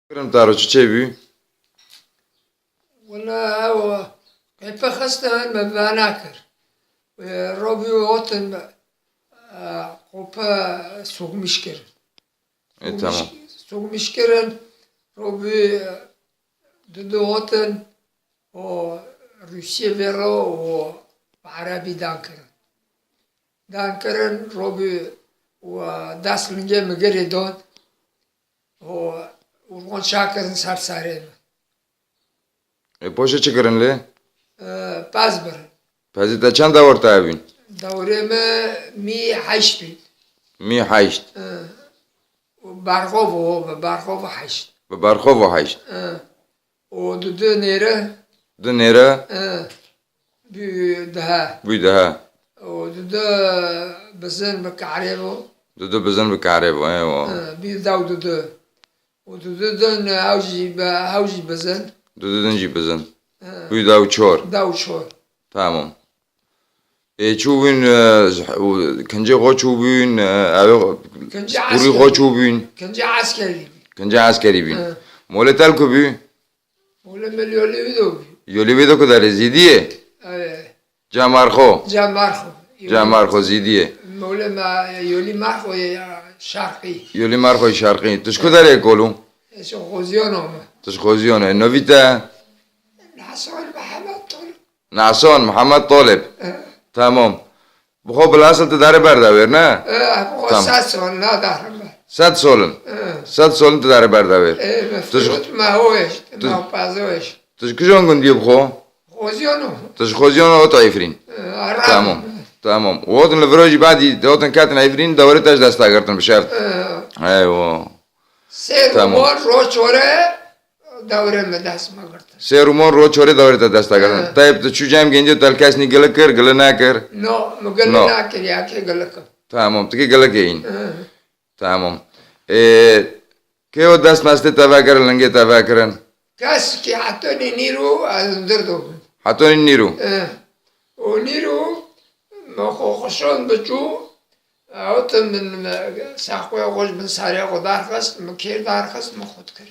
Kırım taroçu çevi. ولا هو كيف خستن مباناكر روبي وطن قوبا سوق مشكر Tamam. سوق مشكرن روبي ددو وطن و روسيا فيرو و عربي دانكرن روبي وداس لنجي مجري دون و ورون شاكرن سارسارين Poşe çıkarınlı. بازبر Pazita çan da orta evin. دوريما مي حشبي Mi hayşt. بارخوفو حشت Ve barkovo hayşt. ودودو نيرة Dönere. بيدها Bu daha. ودودو بزن بكعريبو Dudu bizden bir karevo. بيداو دودو ودودو دون هاوجي بزن Dudu'dan cibizden. Bu da uçor. داو شور Tamam. Çubun kence go çubun كنجي Kuri go عسكري çubun كنجي عسكري kence askeri bin. Moletel kubu. ولا مليولي بدوبي Yoli vedo kadar zidiye. Camarho. جامارخو Camarho zidiye. ولا ما يولي مارخو شرقي Yoli marho şarkı. Tuş kadar ekolu. شو غوزيونهم Tuş koziyon. Novita. الحصان محمد طول Nason Muhammed Talip. Tamam. Bu hobil asıl tedari berda ver ne? وساسون لا دارم Sat solun. Sat solun tedari berda ver. مفروض ما هوش ما هو بازوش Tuş kıjon gün diye bu. غوزيونهم Tuş koziyon o tayfrin. Tamam. Tamam. Odun levroji badi odun katın ayfrin davri taş dasta kartın bir şart. Eyvah. سير تمام. مور روش ورا دورة مداس ما قلت Serumon ro çore davri taş dasta kartın. Tayyip tu çucam gence talkas ni gılı kır gılı na kır. نو مقل No. ناكل يا كي قال لكم Tamam. Tiki gılı keyin. Tamam. Ke o das maste tava karın lange tava karın. كاس كي حطوني نيرو اندردو Hatonin niru. ونيرو ما خشون بجو اوت من ساقوي غوش من ساري غدار خست مكير دار خست ما خود كر